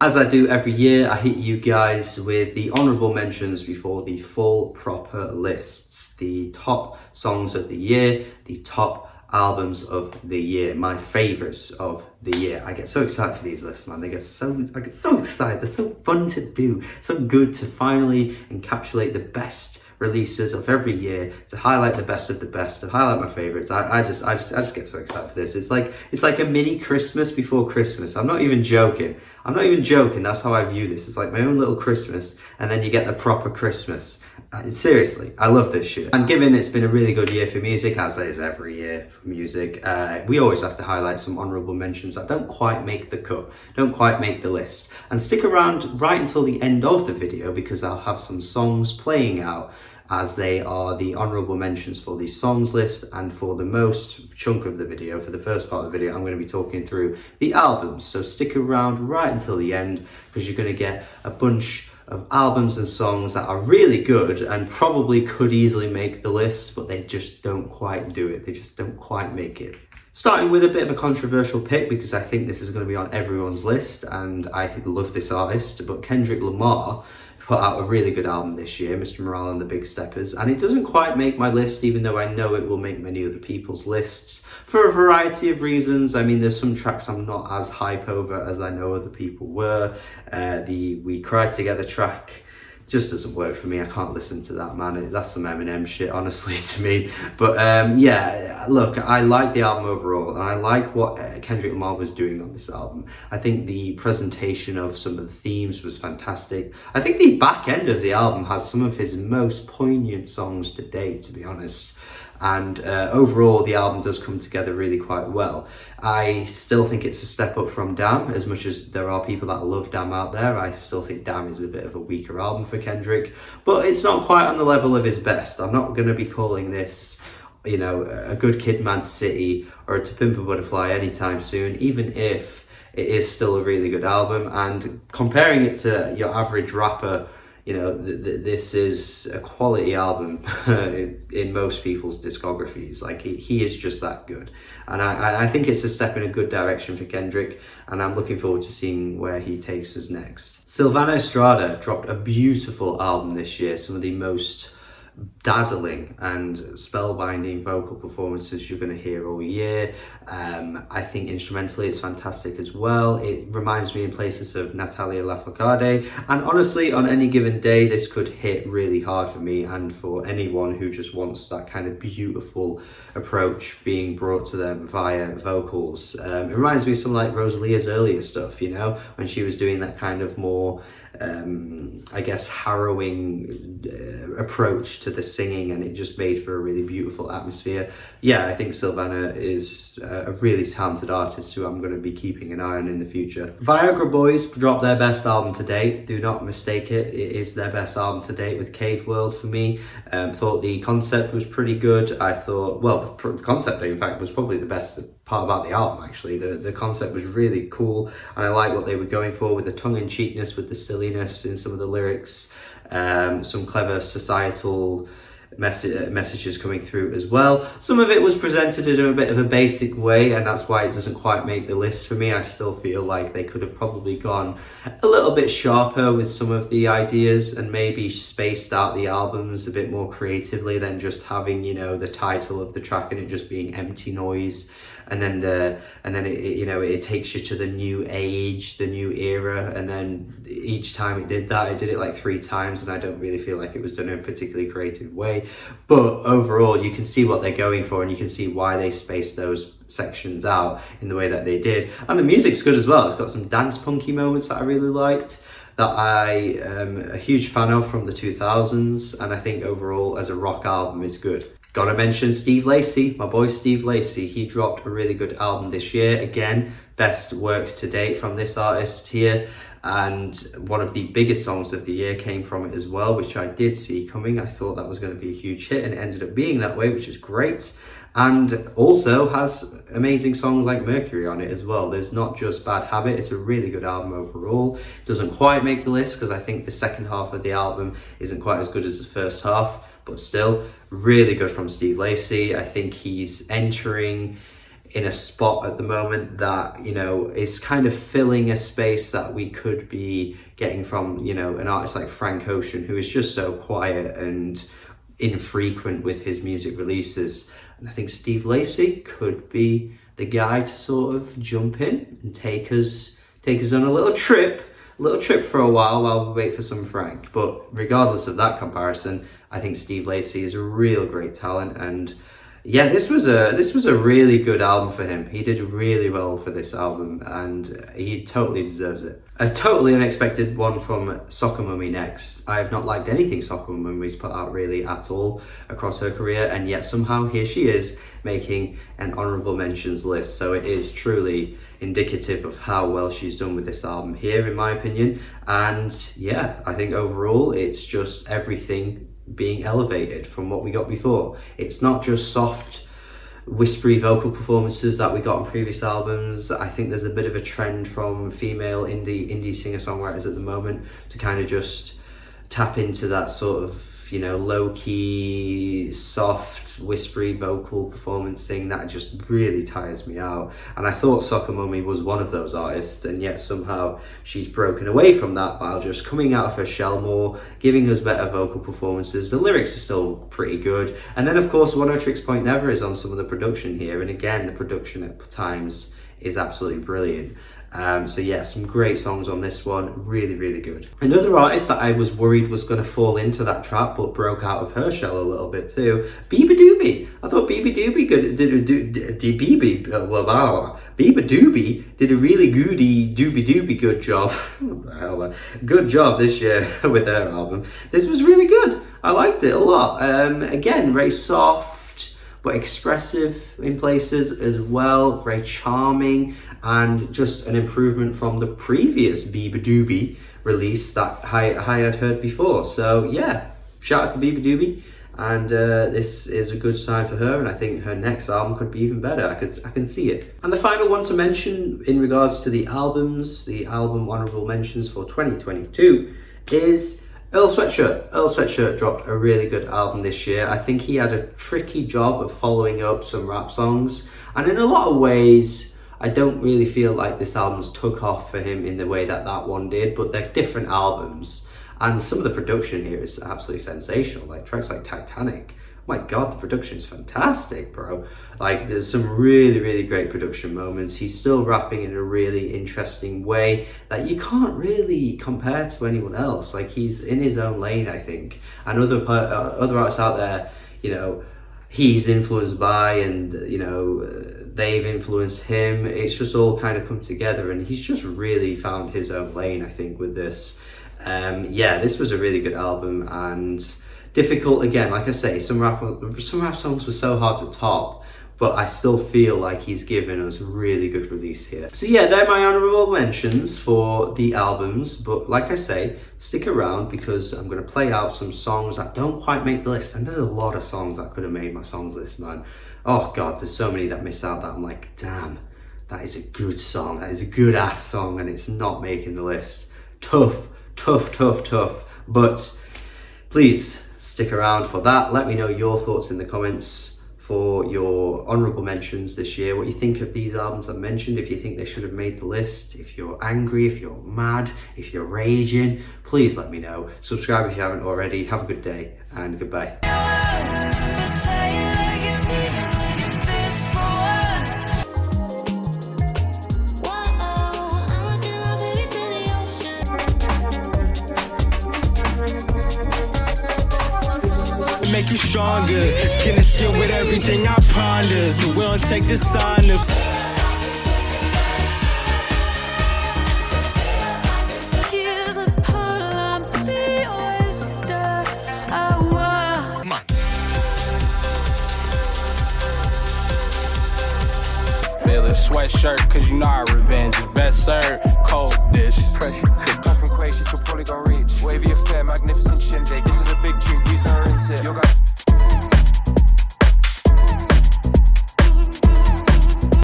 As I do every year, I hit you guys with the honourable mentions before the full proper lists. The top songs of the year, the top albums of the year, my favourites of the year. I get so excited for these lists, man. I get so excited. They're so fun to do, so good to finally encapsulate the best releases of every year, to highlight the best of the best, to highlight my favorites. I just get so excited for this. It's like a mini Christmas before Christmas. I'm not even joking. That's how I view this. It's like my own little Christmas, and then you get the proper Christmas. Seriously, I love this shit. And given it's been a really good year for music, as it is every year for music, we always have to highlight some honourable mentions that don't quite make the cut, don't quite make the list. And stick around right until the end of the video, because I'll have some songs playing out as they are the honourable mentions for the songs list. And for the most chunk of the video, for the first part of the video, I'm going to be talking through the albums. So stick around right until the end, because you're going to get a bunch of albums and songs that are really good and probably could easily make the list, but they just don't quite do it. They just don't quite make it. Starting with a bit of a controversial pick, because I think this is going to be on everyone's list, and I love this artist, but Kendrick Lamar put out a really good album this year, Mr. Morale and the Big Steppers, and it doesn't quite make my list, even though I know it will make many other people's lists for a variety of reasons. I mean, there's some tracks I'm not as hype over as I know other people were. The We Cry Together track just doesn't work for me. I can't listen to that, man. That's some Eminem shit, honestly, to me. But yeah, look, I like the album overall, and I like what Kendrick Lamar was doing on this album. I think the presentation of some of the themes was fantastic. I think the back end of the album has some of his most poignant songs to date, to be honest. And overall, the album does come together really quite well. I still think it's a step up from Damn. As much as there are people that love Damn out there, I still think Damn is a bit of a weaker album for Kendrick, but it's not quite on the level of his best. I'm not going to be calling this, you know, a Good Kid, Mad City or a To Pimp a Butterfly anytime soon, even if it is still a really good album. And comparing it to your average rapper, you know, this is a quality album in most people's discographies. Like, he is just that good. And I think it's a step in a good direction for Kendrick, and I'm looking forward to seeing where he takes us next. Silvana Estrada dropped a beautiful album this year, some of the most dazzling and spellbinding vocal performances you're going to hear all year. I think instrumentally it's fantastic as well. It reminds me in places of Natalia Lafourcade, and honestly, on any given day this could hit really hard for me and for anyone who just wants that kind of beautiful approach being brought to them via vocals. It reminds me of some like Rosalia's earlier stuff, you know, when she was doing that kind of more I guess harrowing approach to the singing, and it just made for a really beautiful atmosphere. Yeah, I think Silvana is a really talented artist who I'm going to be keeping an eye on in the future. Viagra Boys dropped their best album to date. Do not mistake it. It is their best album to date with Cave World for me. Thought the concept was pretty good. I thought, well, the concept in fact was probably the best part about the album, actually. The concept was really cool, and I like what they were going for with the tongue-in-cheekness, with the silliness in some of the lyrics, some clever societal messages coming through as well. Some of it was presented in a bit of a basic way, and that's why it doesn't quite make the list for me. I still feel like they could have probably gone a little bit sharper with some of the ideas, and maybe spaced out the albums a bit more creatively than just having, you know, the title of the track and it just being empty noise. And then it you know, it takes you to the new age, the new era, and then each time it did that, it did it like 3 times, and I don't really feel like it was done in a particularly creative way. But overall, you can see what they're going for, and you can see why they spaced those sections out in the way that they did. And the music's good as well. It's got some dance punky moments that I really liked, that I am a huge fan of from the 2000s, and I think overall as a rock album it's good. Gotta mention Steve Lacy, my boy Steve Lacy. He dropped a really good album this year. Again, best work to date from this artist here. And one of the biggest songs of the year came from it as well, which I did see coming. I thought that was going to be a huge hit, and it ended up being that way, which is great. And also has amazing songs like Mercury on it as well. There's not just Bad Habit. It's a really good album overall. It doesn't quite make the list because I think the second half of the album isn't quite as good as the first half, but still really good from Steve Lacy. I think he's entering in a spot at the moment that, you know, is kind of filling a space that we could be getting from, you know, an artist like Frank Ocean, who is just so quiet and infrequent with his music releases. And I think Steve Lacy could be the guy to sort of jump in and take us on a little trip for a while we wait for some Frank. But regardless of that comparison, I think Steve Lacy is a real great talent, and yeah, this was a really good album for him. He did really well for this album, and he totally deserves it. A totally unexpected one from Soccer Mummy next. I have not liked anything Soccer Mummy's put out really at all across her career, and yet somehow here she is making an honourable mentions list. So it is truly indicative of how well she's done with this album here, in my opinion. And yeah, I think overall it's just everything being elevated from what we got before. It's not just soft, whispery vocal performances that we got on previous albums. I think there's a bit of a trend from female indie singer-songwriters at the moment to kind of just tap into that sort of, you know, low-key, soft, whispery vocal performance thing that just really tires me out. And I thought Soccer Mummy was one of those artists, and yet somehow she's broken away from that while just coming out of her shell more, giving us better vocal performances. The lyrics are still pretty good. And then, of course, Oneohtrix Point Never is on some of the production here. And again, the production at times is absolutely brilliant. So yeah, some great songs on this one, really good. Another artist that I was worried was going to fall into that trap but broke out of her shell a little bit too, Beabadoobee. I thought Beabadoobee did a really good job. Good job this year with her album. This was really good. I liked it a lot. Again, very soft but expressive in places as well, very charming, and just an improvement from the previous Beabadoobee release that I had heard before. So yeah, shout out to Beabadoobee, and this is a good sign for her, and I think her next album could be even better. I can see it. And the final one to mention in regards to the album honourable mentions for 2022 is Earl Sweatshirt. Earl Sweatshirt dropped a really good album this year. I think he had a tricky job of following up some rap songs, and in a lot of ways I don't really feel like this album's took off for him in the way that one did, but they're different albums, and some of the production here is absolutely sensational. Like tracks like Titanic, my god, the production's fantastic, bro. Like there's some really great production moments. He's still rapping in a really interesting way that you can't really compare to anyone else. Like he's in his own lane, I think, and other artists out there, you know, he's influenced by, and you know, they've influenced him. It's just all kind of come together, and he's just really found his own lane, I think, with this. Yeah, this was a really good album, and difficult again. Like I say, some rap songs were so hard to top, but I still feel like he's given us a really good release here. So yeah, they're my honourable mentions for the albums, but like I say, stick around because I'm going to play out some songs that don't quite make the list, and there's a lot of songs that could have made my songs list, man. Oh god, there's so many that miss out that I'm like, damn, that is a good song, that is a good ass song, and it's not making the list. Tough, but please stick around for that. Let me know your thoughts in the comments for your honourable mentions this year, what you think of these albums I've mentioned, if you think they should have made the list, if you're angry, if you're mad, if you're raging, please let me know. Subscribe if you haven't already. Have a good day, and goodbye. Make you stronger, skin to skin with everything I ponder, so we don't take this on of. Come on. Feel a sweatshirt, cause you know our revenge is best served.